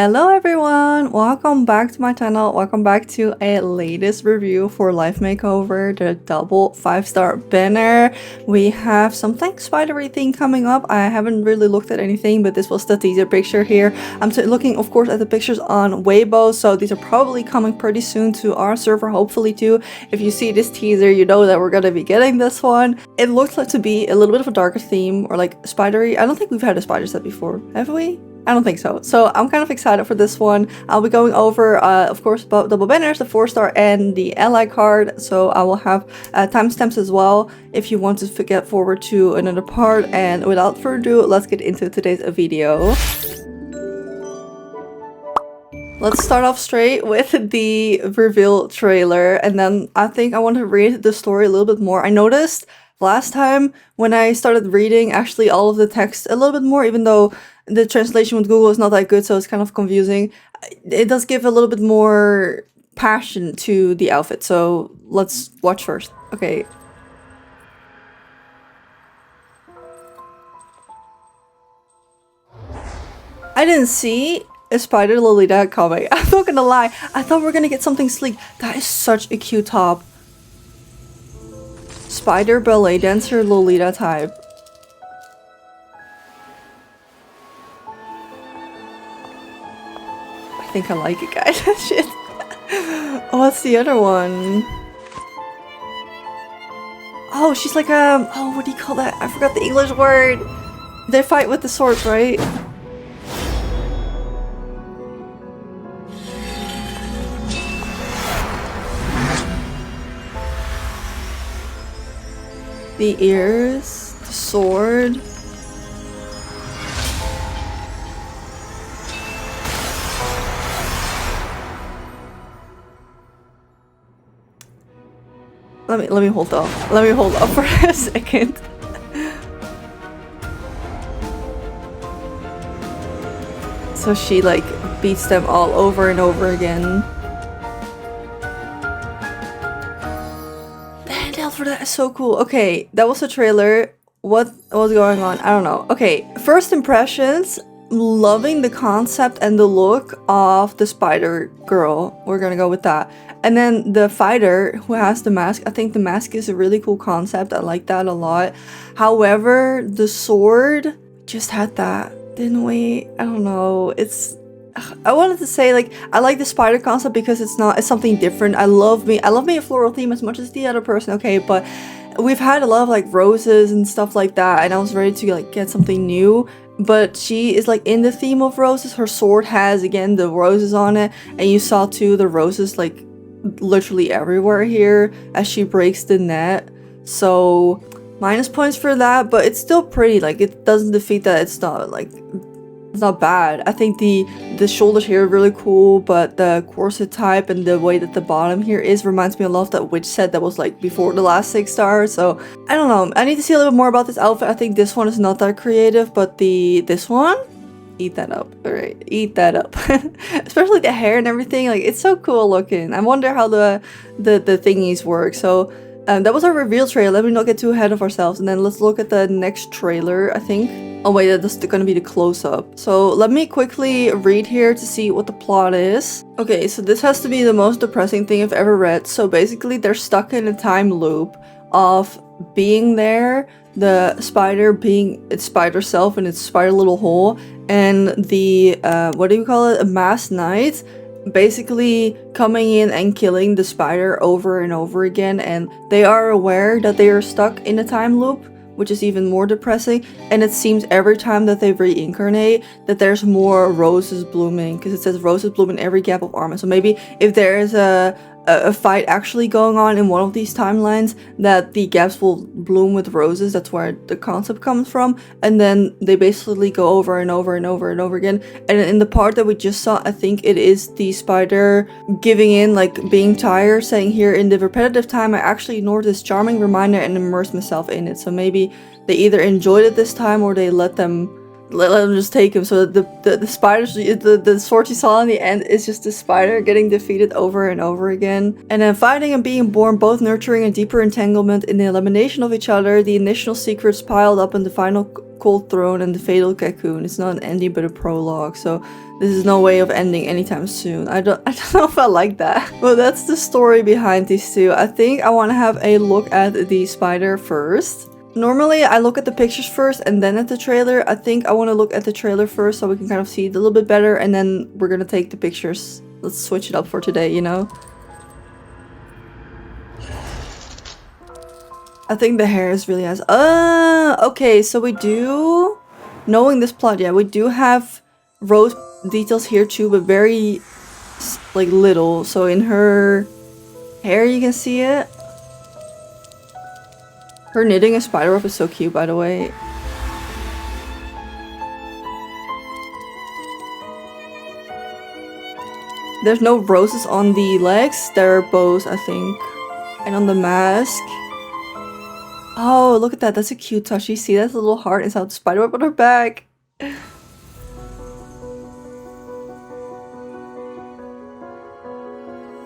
Hello everyone, welcome back to my channel. Welcome back to a latest review for Life Makeover, the double 5-star banner. We have something spidery thing coming up. I haven't really looked at anything, but this was the teaser picture here. I'm looking of course at the pictures on Weibo, so these are probably coming pretty soon to our server, hopefully too. If you see this teaser, you know that we're gonna be getting this one. It looks like to be a little bit of a darker theme, or like spidery. I don't think we've had a spider set before, have we? I don't think so. So I'm kind of excited for this one. I'll be going over, of course, both double banners, the 4-star and the ally card. So I will have timestamps as well if you want to get forward to another part. And without further ado, let's get into today's video. Let's start off straight with the reveal trailer. And then I think I want to read the story a little bit more. I noticed last time when I started reading actually all of the text a little bit more, even though the translation with Google is not that good, so it's kind of confusing. It does give a little bit more passion to the outfit, so let's watch first. Okay. I didn't see a spider Lolita coming. I'm not gonna lie. I thought we were gonna get something sleek. That is such a cute top. Spider ballet dancer Lolita type. I think I like it, guys. Shit. Oh, what's the other one? Oh, she's like oh, what do you call that? I forgot the English word. They fight with the swords, right? The ears, the sword. Let me hold off. Let me hold off for a second. So she like beats them all over and over again. The handheld for that is so cool. Okay, that was the trailer. What was going on? I don't know. Okay, first impressions. Loving the concept and the look of the spider girl. We're gonna go with that. And then the fighter who has the mask. I think the mask is a really cool concept. I like that a lot. However, the sword just had that, didn't we? I don't know. I wanted to say, like, I like the spider concept because it's something different. I love me a floral theme as much as the other person, okay, but we've had a lot of like roses and stuff like that, and I was ready to like get something new. But she is like in the theme of roses. Her sword has again the roses on it, and you saw too the roses like literally everywhere here as she breaks the net. So minus points for that, but it's still pretty. Like, it doesn't defeat that. It's not bad. I think the shoulders here are really cool, but the corset type and the way that the bottom here reminds me a lot of that witch set that was like before the last 6 stars. So I don't know. I need to see a little bit more about this outfit. I think this one is not that creative, but this one, eat that up. All right, eat that up. Especially the hair and everything. Like, it's so cool looking. I wonder how the thingies work. So that was our reveal trailer. Let me not get too ahead of ourselves. And then let's look at the next trailer, I think. Oh wait, that's gonna be the close-up. So let me quickly read here to see what the plot is. Okay, so this has to be the most depressing thing I've ever read. So basically they're stuck in a time loop of being there, the spider being its spider self in its spider little hole, and the, what do you call it, a masked knight basically coming in and killing the spider over and over again, and they are aware that they are stuck in a time loop, which is even more depressing. And it seems every time that they reincarnate that there's more roses blooming, because it says roses bloom in every gap of armor. So maybe if there is a fight actually going on in one of these timelines, that the gaps will bloom with roses. That's where the concept comes from. And then they basically go over and over and over and over again. And in the part that we just saw, I think it is the spider giving in, like being tired, saying here, in the repetitive time I actually ignored this charming reminder and immersed myself in it. So maybe they either enjoyed it this time, or they let them let them just take him. So the spiders, the sword you saw in the end is just the spider getting defeated over and over again. And then finding and being born, both nurturing a deeper entanglement in the elimination of each other, the initial secrets piled up in the final cold throne and the fatal cocoon. It's not an ending but a prologue, so this is no way of ending anytime soon. I don't know if I like that. But that's the story behind these two. I think I want to have a look at the spider first. Normally, I look at the pictures first and then at the trailer. I think I want to look at the trailer first so we can kind of see it a little bit better, and then we're gonna take the pictures. Let's switch it up for today, you know? I think the hair is really nice. Okay, so we do... Knowing this plot, yeah, we do have rose details here too, but very, like, little. So in her hair, you can see it. Her knitting a spiderweb is so cute, by the way. There's no roses on the legs. There are bows, I think. And on the mask. Oh, look at that. That's a cute touch. You see that's a little heart inside the spiderweb on her back. Is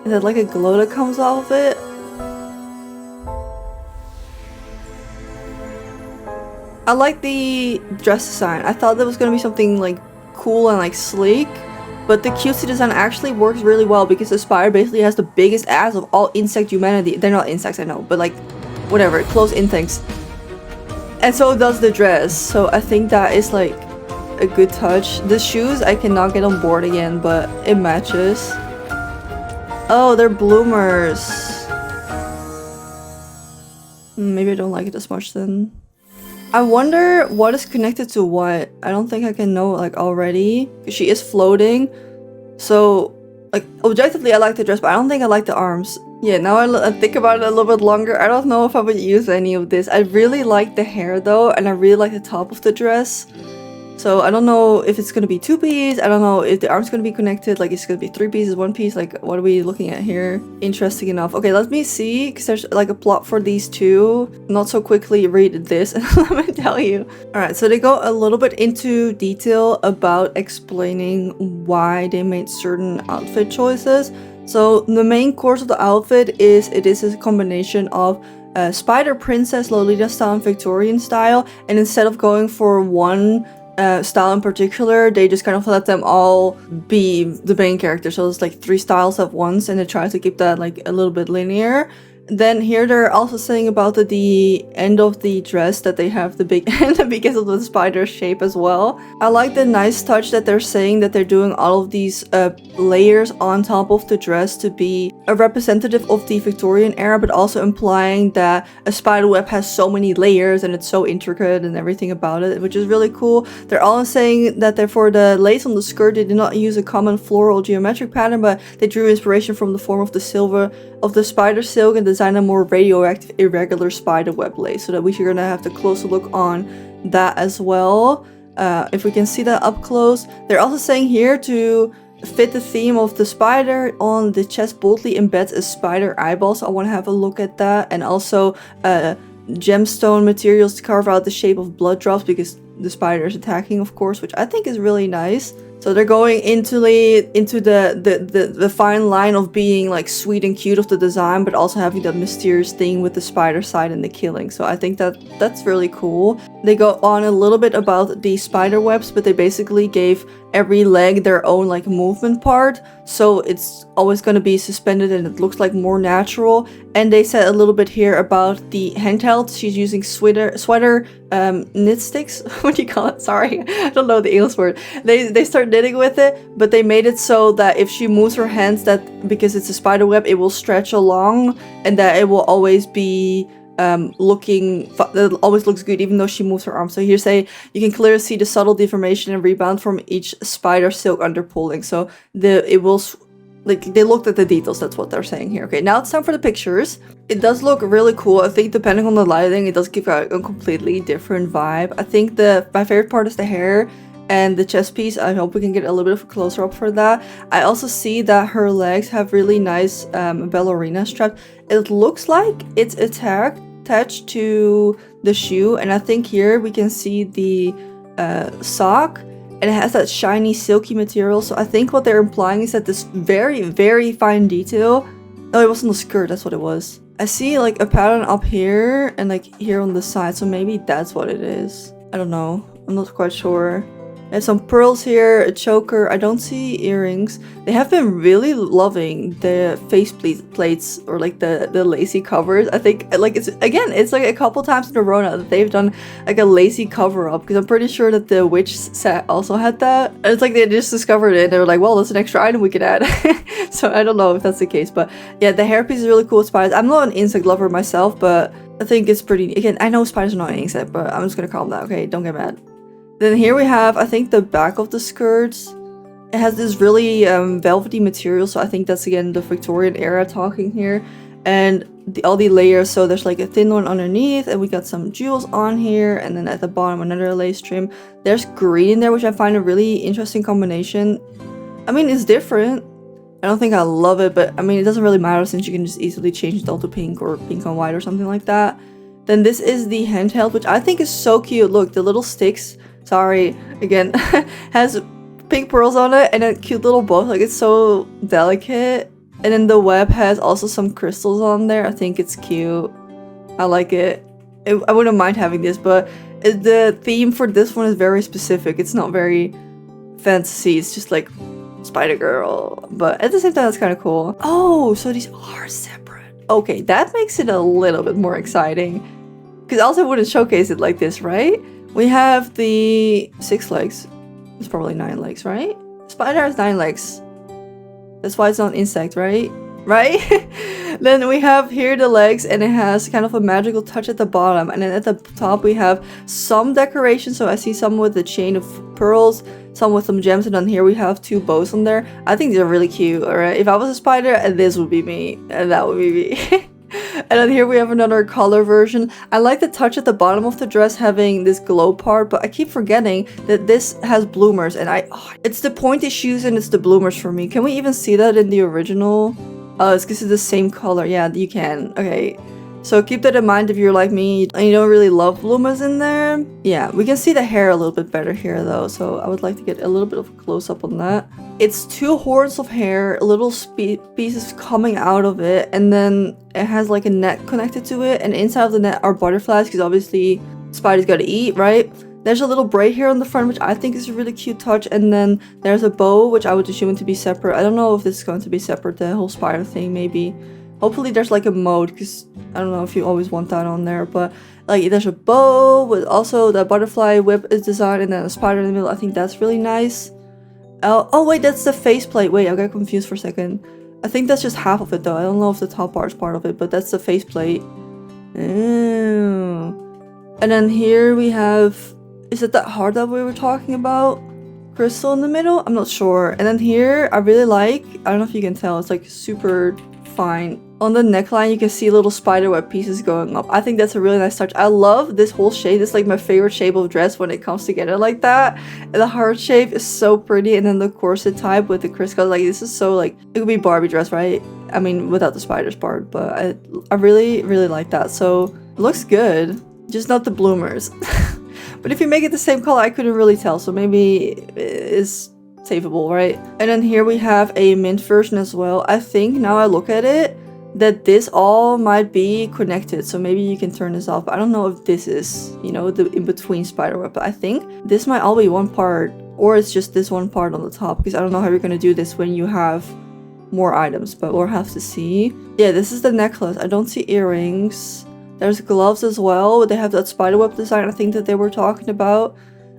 that like a glow that comes off of it? I like the dress design. I thought that was gonna be something like cool and like sleek, but the cutesy design actually works really well because the spider basically has the biggest ass of all insect humanity. They're not insects, I know, but like whatever, close insects. And so does the dress. So I think that is like a good touch. The shoes I cannot get on board again, but it matches. Oh, they're bloomers. Maybe I don't like it as much then. I wonder what is connected to what. I don't think I can know like already. Because she is floating. So, like, objectively I like the dress, but I don't think I like the arms. Yeah, now I think about it a little bit longer. I don't know if I would use any of this. I really like the hair though, and I really like the top of the dress. So I don't know if it's gonna be 2-piece. I don't know if the arm's gonna be connected. Like, it's gonna be 3 pieces, 1 piece. Like, what are we looking at here? Interesting enough. Okay, let me see, because there's like a plot for these two. Not so quickly read this, and let me tell you. All right, so they go a little bit into detail about explaining why they made certain outfit choices. So the main course of the outfit is a combination of Spider Princess, Lolita style, and Victorian style. And instead of going for one style in particular, they just kind of let them all be the main character. So it's like 3 styles at once, and they try to keep that like a little bit linear. Then here they're also saying about the end of the dress that they have the big end because of the spider shape as well. I like the nice touch that they're saying that they're doing all of these layers on top of the dress to be a representative of the Victorian era, but also implying that a spider web has so many layers and it's so intricate and everything about it, which is really cool. They're all saying that for the lace on the skirt, they did not use a common floral geometric pattern, but they drew inspiration from the form of the silver of the spider silk and design a more radioactive irregular spider web lace, so that we're gonna have to closer look on that as well. If we can see that up close. They're also saying here to fit the theme of the spider on the chest boldly embeds a spider eyeball, so I want to have a look at that. And also gemstone materials to carve out the shape of blood drops because the spider is attacking, of course, which I think is really nice. So they're going into the fine line of being like sweet and cute of the design, but also having that mysterious thing with the spider side and the killing. So I think that's really cool. They go on a little bit about the spider webs, but they basically gave every leg their own like movement part, so it's always going to be suspended and it looks like more natural. And they said a little bit here about the handheld. She's using sweater knit sticks. What do you call it? Sorry, I don't know the English word. They start knitting with it, but they made it so that if she moves her hands, that because it's a spider web, it will stretch along and that it will always be it always looks good even though she moves her arm. So here you can clearly see the subtle deformation and rebound from each spider silk under pulling. So it will like they looked at the details. That's what they're saying here. Okay, now it's time for the pictures. It does look really cool. I think depending on the lighting, it does give a completely different vibe. I think my favorite part is the hair and the chest piece. I hope we can get a little bit of a closer up for that. I also see that her legs have really nice ballerina straps. It looks like it's attached to the shoe, and I think here we can see the sock, and it has that shiny silky material. So I think what they're implying is that this very, very fine detail. Oh, it wasn't the skirt, that's what it was. I see like a pattern up here and like here on the side, so maybe that's what it is. I don't know, I'm not quite sure. There's some pearls here, a choker. I don't see earrings. They have been really loving the face plates or like the lacy covers. I think like it's like a couple times in a row now that they've done like a lacy cover up, because I'm pretty sure that the witch set also had that. And it's like they just discovered it and they were like, well, that's an extra item we could add. So I don't know if that's the case, but yeah, the hairpiece is really cool with spiders. I'm not an insect lover myself, but I think it's pretty, again, I know spiders are not an insect, but I'm just gonna calm down, okay? Don't get mad. Then here we have, I think, the back of the skirts. It has this really velvety material, so I think that's again the Victorian era talking here. And all the layers, so there's like a thin one underneath, and we got some jewels on here, and then at the bottom another lace trim. There's green in there, which I find a really interesting combination. I mean, it's different. I don't think I love it, but I mean, it doesn't really matter since you can just easily change it all to pink or pink on white or something like that. Then this is the handheld, which I think is so cute. Look, the little sticks. Sorry, again, has pink pearls on it and a cute little bow. Like, it's so delicate. And then the web has also some crystals on there. I think it's cute. I like it. I wouldn't mind having this, but the theme for this one is very specific. It's not very fantasy. It's just like Spider Girl. But at the same time, that's kind of cool. Oh, so these are separate. Okay, that makes it a little bit more exciting. Because else I wouldn't showcase it like this, right? We have the 6 legs. It's probably 9 legs, right? Spider has 9 legs. That's why it's not an insect, right? Right? Then we have here the legs, and it has kind of a magical touch at the bottom. And then at the top we have some decoration. So I see some with a chain of pearls, some with some gems, and then here we have 2 bows on there. I think these are really cute, alright? If I was a spider, this would be me. And that would be me. And then here we have another color version. I like the touch at the bottom of the dress having this glow part, but I keep forgetting that this has bloomers, and it's the pointy shoes and it's the bloomers for me. Can we even see that in the original? It's because it's the same color. Yeah, you can. Okay. So keep that in mind if you're like me and you don't really love bloomers in there. Yeah, we can see the hair a little bit better here though, so I would like to get a little bit of a close-up on that. It's 2 horns of hair, little pieces coming out of it, and then it has like a net connected to it, and inside of the net are butterflies, because obviously Spidey's gotta eat, right? There's a little braid here on the front, which I think is a really cute touch, and then there's a bow, which I would assume to be separate. I don't know if this is going to be separate, the whole spider thing, maybe. Hopefully there's like a mode, because I don't know if you always want that on there, but like there's a bow with also the butterfly whip is designed, and then a spider in the middle. I think that's really nice. Oh wait, that's the faceplate. Wait, I got confused for a second. I think that's just half of it though. I don't know if the top part is part of it, but that's the faceplate. Oh. And then here we have, is it that heart that we were talking about? Crystal in the middle? I'm not sure. And then here, I really like, I don't know if you can tell, it's like super fine. On the neckline, you can see little spider web pieces going up. I think that's a really nice touch. I love this whole shape. It's like my favorite shape of dress when it comes together like that. And the heart shape is so pretty. And then the corset type with the crisscross, like this is so like, it could be Barbie dress, right? I mean, without the spiders part, but I really, really like that. So it looks good, just not the bloomers. But if you make it the same color, I couldn't really tell. So maybe it's savable, right? And then here we have a mint version as well. I think now I look at it, that this all might be connected, so maybe you can turn this off. I don't know if this is, you know, the in-between spider web, but I think this might all be one part, or it's just this one part on the top, because I don't know how you're gonna do this when you have more items, but we'll have to see. Yeah, this is the necklace. I don't see earrings. There's gloves as well. They have that spider web design I think that they were talking about.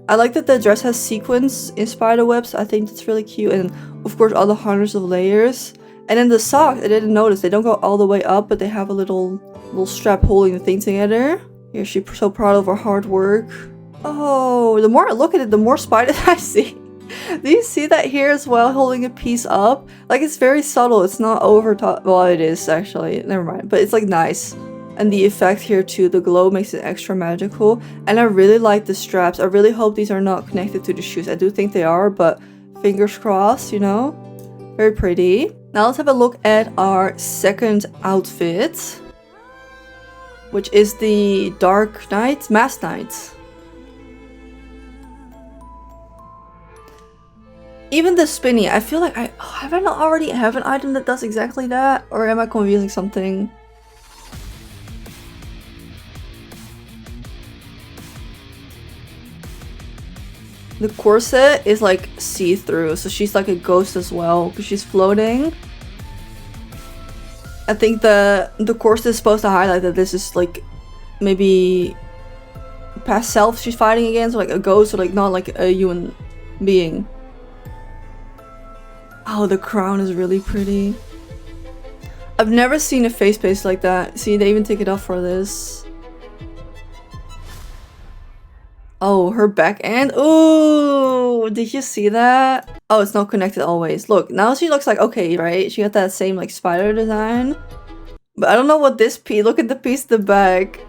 I like that the dress has sequins in spider webs. I think that's really cute, and of course all the hundreds of layers. And then the socks, I didn't notice, they don't go all the way up, but they have a little strap holding the thing together. Here, she's so proud of her hard work. Oh, the more I look at it, the more spiders I see. Do you see that here as well, holding a piece up? Like, it's very subtle, it's not over top. Well, it is actually, never mind, but it's like nice. And the effect here too, the glow makes it extra magical. And I really like the straps. I really hope these are not connected to the shoes. I do think they are, but fingers crossed, you know? Very pretty. Now let's have a look at our second outfit, which is the Dark Knight, Masked Knight. Even the spinny, I feel like have I not already have an item that does exactly that? Or am I confusing something? The corset is like see-through, so she's like a ghost as well, because she's floating. I think the corset is supposed to highlight that this is like maybe past self she's fighting against, or like a ghost, or like not like a human being. Oh, the crown is really pretty. I've never seen a face paste like that. See, they even take it off for this. Oh, her back end. Ooh, did you see that? Oh, it's not connected always. Look, now she looks like okay, right? She got that same like spider design. But I don't know what this piece. Look at the piece at the back.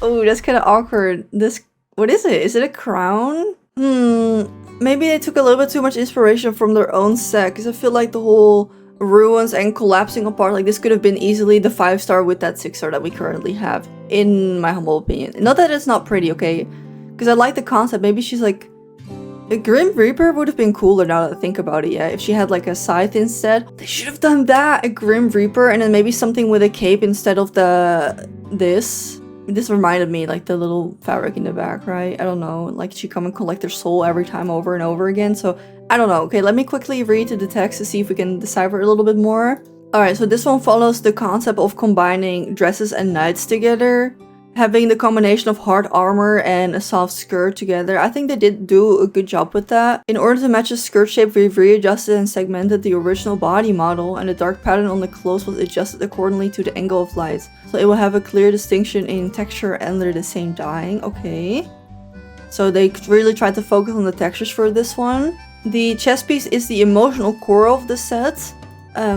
Oh, that's kind of awkward. This, what is it? Is it a crown? Maybe they took a little bit too much inspiration from their own set, because I feel like the whole ruins and collapsing apart, like this could have been easily the 5-star with that 6-star that we currently have, in my humble opinion. Not that it's not pretty, okay? Because I like the concept. Maybe she's like a Grim Reaper would have been cooler now that I think about it. Yeah, if she had like a scythe instead, they should have done that, a Grim Reaper, and then maybe something with a cape instead of this. This reminded me like the little fabric in the back, right? I don't know, like she come and collect their soul every time over and over again. So I don't know. Okay, let me quickly read the text to see if we can decipher a little bit more. Alright, so this one follows the concept of combining dresses and knights together. Having the combination of hard armor and a soft skirt together. I think they did do a good job with that. In order to match the skirt shape, we've readjusted and segmented the original body model, and the dark pattern on the clothes was adjusted accordingly to the angle of light. So it will have a clear distinction in texture under the same dyeing. Okay. So they really tried to focus on the textures for this one. The chest piece is the emotional core of the set.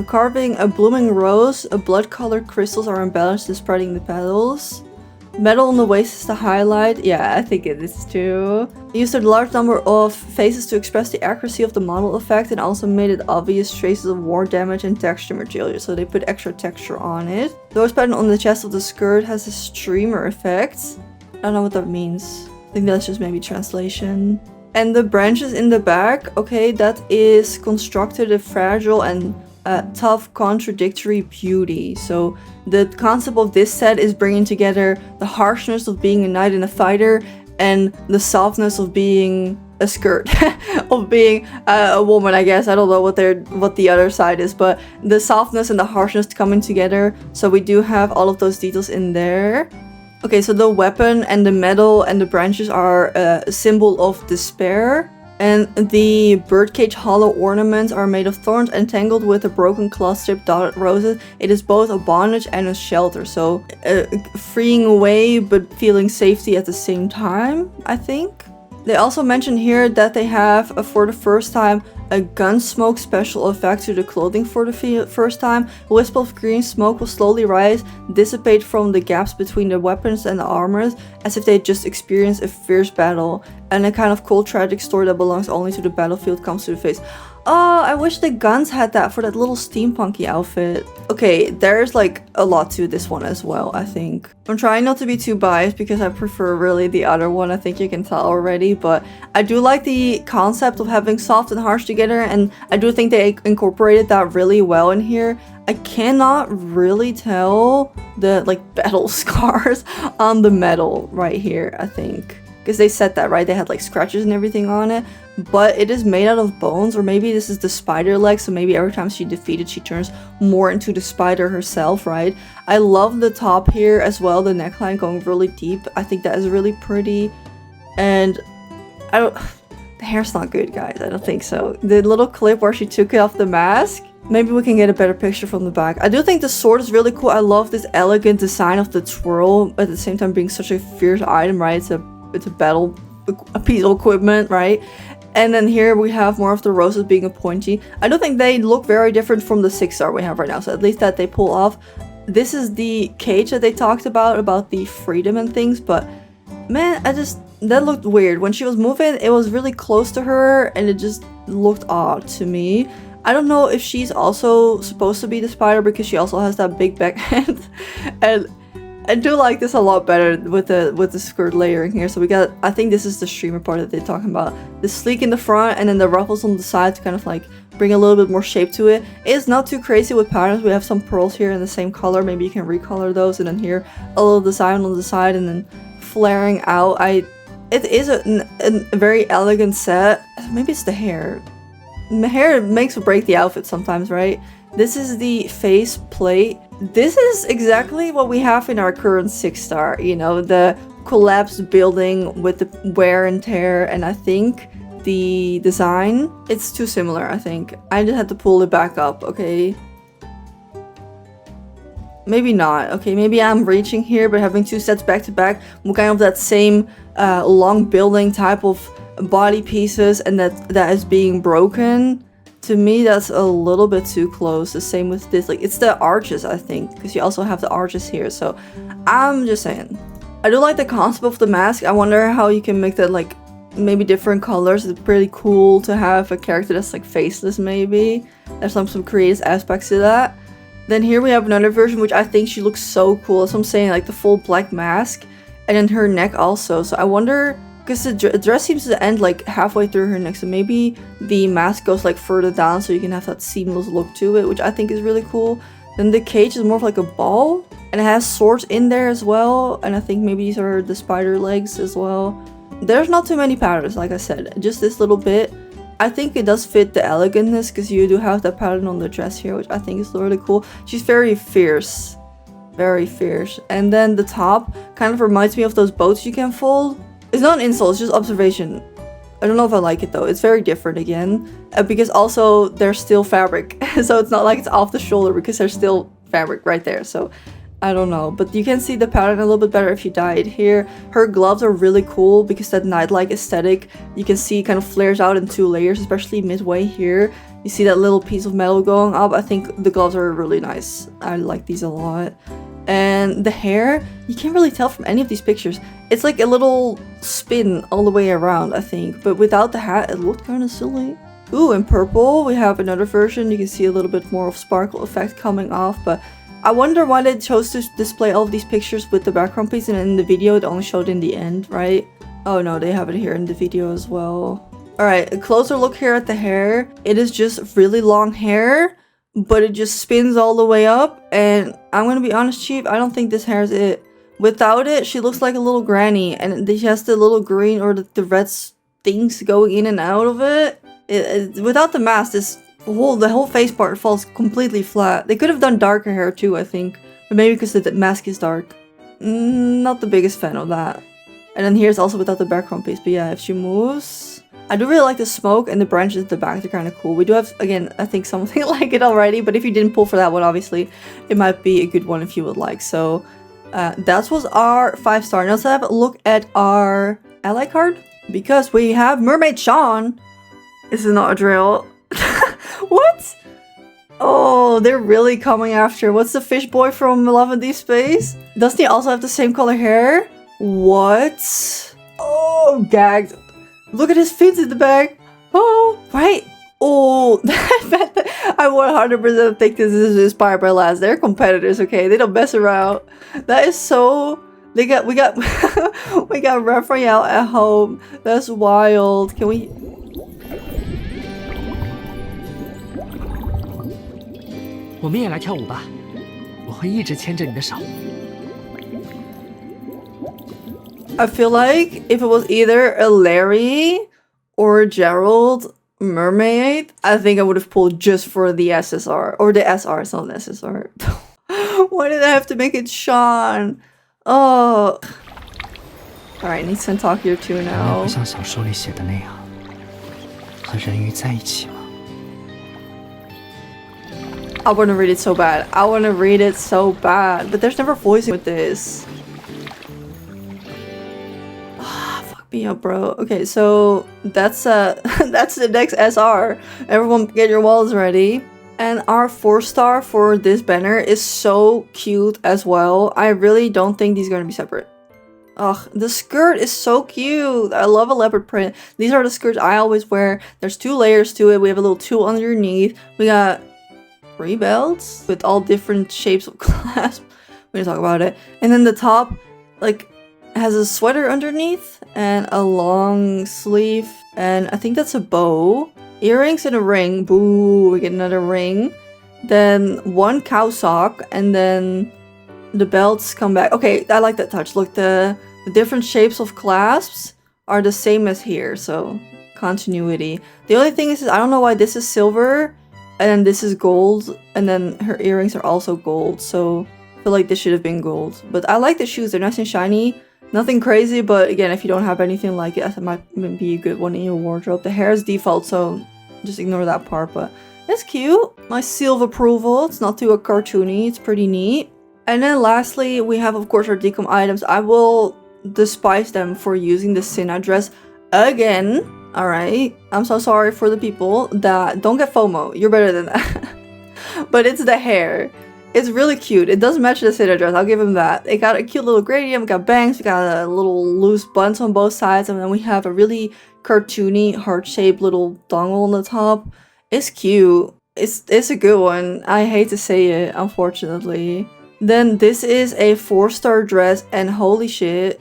Carving a blooming rose, a blood-colored crystals are embellished to spreading the petals. Metal on the waist is the highlight. Yeah, I think it is too. They used a large number of faces to express the accuracy of the model effect, and also made it obvious traces of war damage and texture material, so they put extra texture on it. The rose pattern on the chest of the skirt has a streamer effect. I don't know what that means. I think that's just maybe translation. And the branches in the back, okay, that is constructed a fragile and tough contradictory beauty. So the concept of this set is bringing together the harshness of being a knight and a fighter, and the softness of being a skirt, of being a woman, I guess. I don't know what the other side is, but the softness and the harshness coming together. So we do have all of those details in there. Okay, so the weapon and the metal and the branches are a symbol of despair. And the birdcage hollow ornaments are made of thorns entangled with a broken cloth strip dotted roses. It is both a bondage and a shelter, so freeing away but feeling safety at the same time, I think. They also mention here that they have, for the first time, a gun smoke special effect to the clothing for the first time. A wisp of green smoke will slowly rise, dissipate from the gaps between the weapons and the armors, as if they just experienced a fierce battle. And a kind of cold tragic story that belongs only to the battlefield comes to the face. Oh, I wish the guns had that for that little steampunky outfit. Okay, there's like a lot to this one as well, I think. I'm trying not to be too biased because I prefer really the other one. I think you can tell already, but I do like the concept of having soft and harsh together, and I do think they incorporated that really well in here. I cannot really tell the like battle scars on the metal right here, I think. Because they said that, right? They had like scratches and everything on it. But it is made out of bones, or maybe this is the spider leg, so maybe every time she's defeated she turns more into the spider herself, right? I love the top here as well, the neckline going really deep. I think that is really pretty. And the hair's not good, guys. I don't think so. The little clip where she took it off the mask, maybe we can get a better picture from the back. I do think the sword is really cool. I love this elegant design of the twirl, at the same time being such a fierce item, right? It's a piece of equipment, right? And then here we have more of the roses being a pointy. I don't think they look very different from the 6-star we have right now, so at least that they pull off. This is the cage that they talked about the freedom and things, but man, that looked weird. When she was moving, it was really close to her, and it just looked odd to me. I don't know if she's also supposed to be the spider, because she also has that big backhand. And I do like this a lot better with the skirt layering here. So we got, I think this is the streamer part that they're talking about. The sleek in the front and then the ruffles on the side to kind of like bring a little bit more shape to it. It's not too crazy with patterns. We have some pearls here in the same color. Maybe you can recolor those, and then here a little design on the side and then flaring out. It is a very elegant set. Maybe it's the hair. The hair makes or break the outfit sometimes, right? This is the face plate. This is exactly what we have in our current 6-star, you know, the collapsed building with the wear and tear, and I think the design, it's too similar, I think. I just had to pull it back up, okay? Maybe not. Okay, maybe I'm reaching here, but having 2 sets back to back, kind of that same long building type of body pieces, and that is being broken. To me, that's a little bit too close. The same with this. Like, it's the arches, I think, because you also have the arches here. So, I'm just saying. I do like the concept of the mask. I wonder how you can make that, like, maybe different colors. It's pretty cool to have a character that's, like, faceless, maybe. There's some creative aspects to that. Then here we have another version, which I think she looks so cool. That's what I'm saying, like, the full black mask. And then her neck also. So, I wonder... because the dress seems to end like halfway through her neck, so maybe the mask goes like further down so you can have that seamless look to it, which I think is really cool. Then the cage is more of like a ball, and it has swords in there as well, and I think maybe these are the spider legs as well. There's not too many patterns, like I said, just this little bit. I think it does fit the elegantness, because you do have that pattern on the dress here, which I think is really cool. She's very fierce. Very fierce. And then the top kind of reminds me of those boats you can fold. It's not an insult, it's just observation. I don't know if I like it though. It's very different again. Because also there's still fabric. So it's not like it's off the shoulder because there's still fabric right there. So I don't know. But you can see the pattern a little bit better if you dye it here. Her gloves are really cool because that night-like aesthetic you can see kind of flares out in 2 layers, especially midway here. You see that little piece of metal going up. I think the gloves are really nice. I like these a lot. And the hair, you can't really tell from any of these pictures. It's like a little spin all the way around, I think. But without the hat, it looked kind of silly. Ooh, in purple, we have another version. You can see a little bit more of sparkle effect coming off. But I wonder why they chose to display all of these pictures with the background piece. And in the video, it only showed in the end, right? Oh no, they have it here in the video as well. Alright, a closer look here at the hair. It is just really long hair, but it just spins all the way up. And I'm gonna be honest, Chief, I don't think this hair is it. Without it, she looks like a little granny, and she has the little green or the red things going in and out of it. Without the mask, the whole face part falls completely flat. They could have done darker hair too, I think, but maybe because the mask is dark. Not the biggest fan of that. And then here's also without the background piece, but yeah, if she moves... I do really like the smoke and the branches at the back. They're kind of cool. We do have, again, I think something like it already. But if you didn't pull for that one, obviously, it might be a good one if you would like. So that was our 5-star. Now let's have a look at our ally card. Because we have Mermaid Sean. This is not a drill. What? Oh, they're really coming after. What's the fish boy from Love and Deep Space? Doesn't he also have the same color hair? What? Oh, gagged. Look at his fins in the back. Oh, right. Oh, I 100% think this is inspired by Laz. They're competitors, okay? They don't mess around. That is so... we got we got Raphael at home. That's wild. Can we...我们也来跳舞吧。我会一直牵着你的手。 I feel like if it was either a Larry or a Gerald mermaid, I think I would have pulled just for the SSR. Or the SR, it's not an SSR. Why did I have to make it Sean? Oh. Alright, needs to talk here too now. 像小说里写的那样，和人鱼在一起吗？ I want to read it so bad. I want to read it so bad. But there's never voicing with this. Me up, bro. Okay, so that's that's the next SR. Everyone get your wallets ready. And our 4-star for this banner is so cute as well. I really don't think these are gonna be separate. Ugh, the skirt is so cute. I love a leopard print. These are the skirts I always wear. There's 2 layers to it. We have a little tulle underneath. We got 3 belts with all different shapes of clasp. when you talk about it. And then the top, like, has a sweater underneath and a long sleeve, and I think that's a bow. Earrings and a ring. Boo, we get another ring. Then one cow sock, and then the belts come back. Okay, I like that touch. Look, the different shapes of clasps are the same as here, so continuity. The only thing is I don't know why this is silver and then this is gold, and then her earrings are also gold, so I feel like this should have been gold. But I like the shoes, they're nice and shiny. Nothing crazy, but again, if you don't have anything like it, it might be a good one in your wardrobe. The hair is default, so just ignore that part, but it's cute. Nice seal of approval. It's not too cartoony, it's pretty neat. And then lastly, we have of course our Decom items. I will despise them for using the Sinna dress again. Alright, I'm so sorry for the people that don't get FOMO. You're better than that. But it's the hair. It's really cute. It does match the Sinna dress, I'll give him that. It got a cute little gradient, we got bangs, we got a little loose buns on both sides, and then we have a really cartoony, heart-shaped little dongle on the top. It's cute. It's a good one. I hate to say it, unfortunately. Then this is a 4-star dress, and holy shit,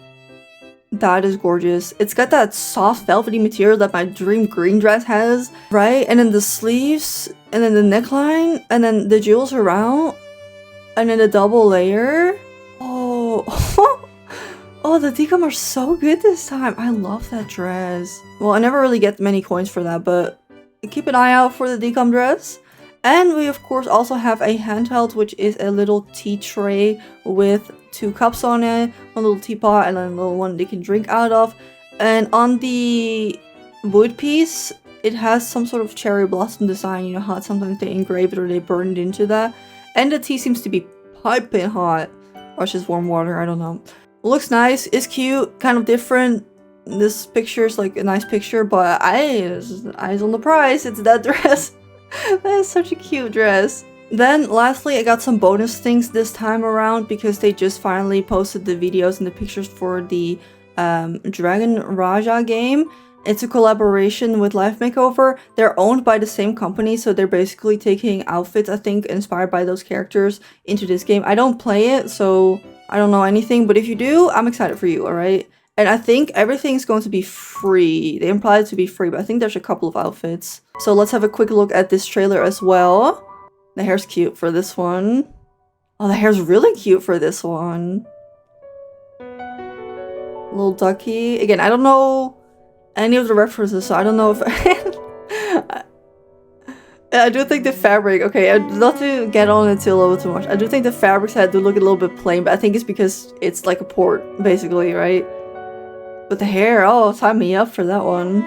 that is gorgeous. It's got that soft velvety material that my dream green dress has, right? And then the sleeves, and then the neckline, and then the jewels around, and then the double layer. Oh, oh, the Decom are so good this time. I love that dress. Well, I never really get many coins for that, but keep an eye out for the Decom dress. And we of course also have a handheld, which is a little tea tray with 2 cups on it, one little teapot and then a little one they can drink out of. And on the wood piece, it has some sort of cherry blossom design. You know how sometimes they engrave it or they burn it into that. And the tea seems to be piping hot. Or it's just warm water, I don't know. Looks nice, it's cute, kind of different. This picture is like a nice picture, but eyes on the prize, it's that dress. That is such a cute dress. Then lastly, I got some bonus things this time around because they just finally posted the videos and the pictures for the Dragon Raja game. It's a collaboration with Life Makeover. They're owned by the same company, so they're basically taking outfits, I think, inspired by those characters into this game. I don't play it, so I don't know anything, but if you do, I'm excited for you, alright? And I think everything's going to be free. They implied it to be free, but I think there's a couple of outfits. So let's have a quick look at this trailer as well. The hair's cute for this one. Oh, the hair's really cute for this one. Little ducky. Again, I don't know any of the references, so I don't know if... I do think the fabric... Okay, not to get on it too a little bit too much. I do think the fabrics had to look a little bit plain, but I think it's because it's like a port, basically, right? But the hair, oh, sign me up for that one.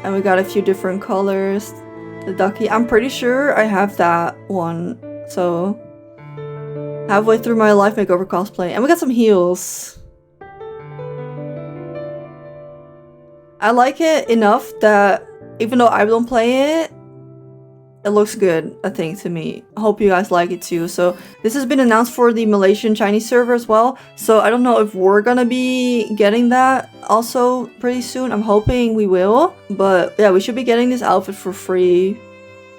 And we got a few different colors. The ducky, I'm pretty sure I have that one. So, halfway through my Life Makeover cosplay. And we got some heels. I like it enough that even though I don't play it, it looks good, I think, to me. I hope you guys like it too. So this has been announced for the Malaysian Chinese server as well. So I don't know if we're gonna be getting that also pretty soon. I'm hoping we will. But yeah, we should be getting this outfit for free.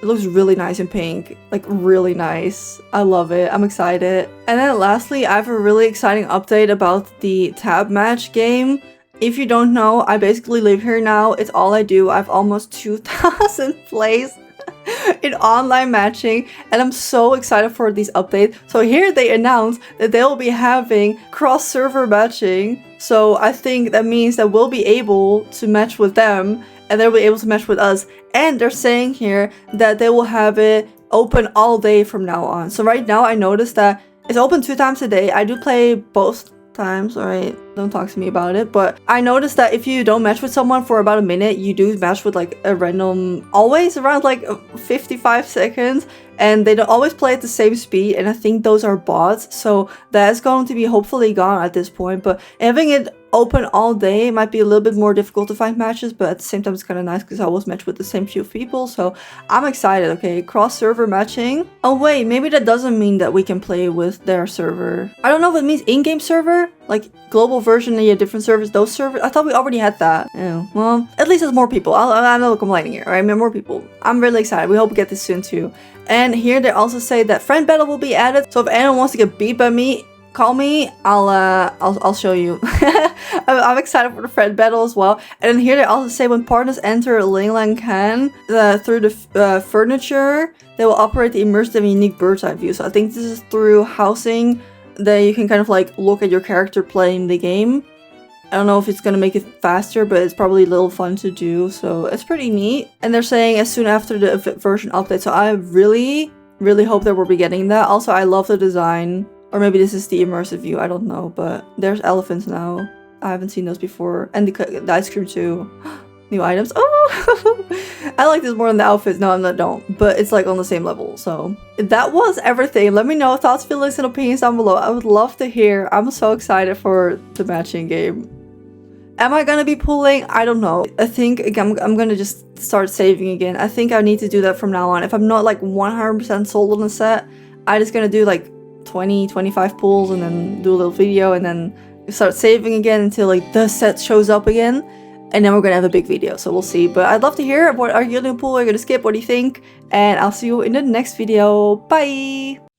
It looks really nice in pink. Like, really nice. I love it. I'm excited. And then lastly, I have a really exciting update about the tab match game. If you don't know, I basically live here now. It's all I do. I have almost 2,000 plays in online matching, and I'm so excited for these updates. So here they announced that they will be having cross-server matching. So I think that means that we'll be able to match with them, and they'll be able to match with us. And they're saying here that they will have it open all day from now on. So right now I noticed that it's open 2 times a day. I do play both times, alright? Don't talk to me about it. But I noticed that if you don't match with someone for about a minute, you do match with like a random, always around like 55 seconds. And they don't always play at the same speed, and I think those are bots, so that's going to be hopefully gone at this point. But having it open all day might be a little bit more difficult to find matches, but at the same time it's kind of nice because I always match with the same few people, so I'm excited. Okay, cross-server matching. Oh wait, maybe that doesn't mean that we can play with their server. I don't know if it means in-game server, Like global version and a different service, those servers. I thought we already had that. Oh, well, at least there's more people. I'm not complaining here, right? More people. I'm really excited. We hope we get this soon too. And here they also say that friend battle will be added. So if anyone wants to get beat by me, call me. I'll show you. I'm excited for the friend battle as well. And then here they also say when partners enter Ling Lang Can through the furniture, they will operate the immersive and unique bird's eye view. So I think this is through housing that you can kind of like look at your character playing the game. I don't know if it's gonna make it faster, but it's probably a little fun to do, so it's pretty neat. And they're saying as soon after the version update, so I really hope that we'll be getting that. Also, I love the design, or maybe this is the immersive view, I don't know, but there's elephants now. I haven't seen those before, and the ice cream too. New items. Oh, I like this more than the outfits. No, I don't. But it's like on the same level. So that was everything. Let me know thoughts, feelings, and opinions down below. I would love to hear. I'm so excited for the matching game. Am I gonna be pulling? I don't know. I think I'm gonna just start saving again. I think I need to do that from now on. If I'm not like 100% sold on the set, I'm just gonna do like 20, 25 pulls and then do a little video and then start saving again until like the set shows up again. And then we're gonna have a big video, so we'll see. But I'd love to hear, what are you gonna pull, are you gonna skip, what do you think? And I'll see you in the next video. Bye!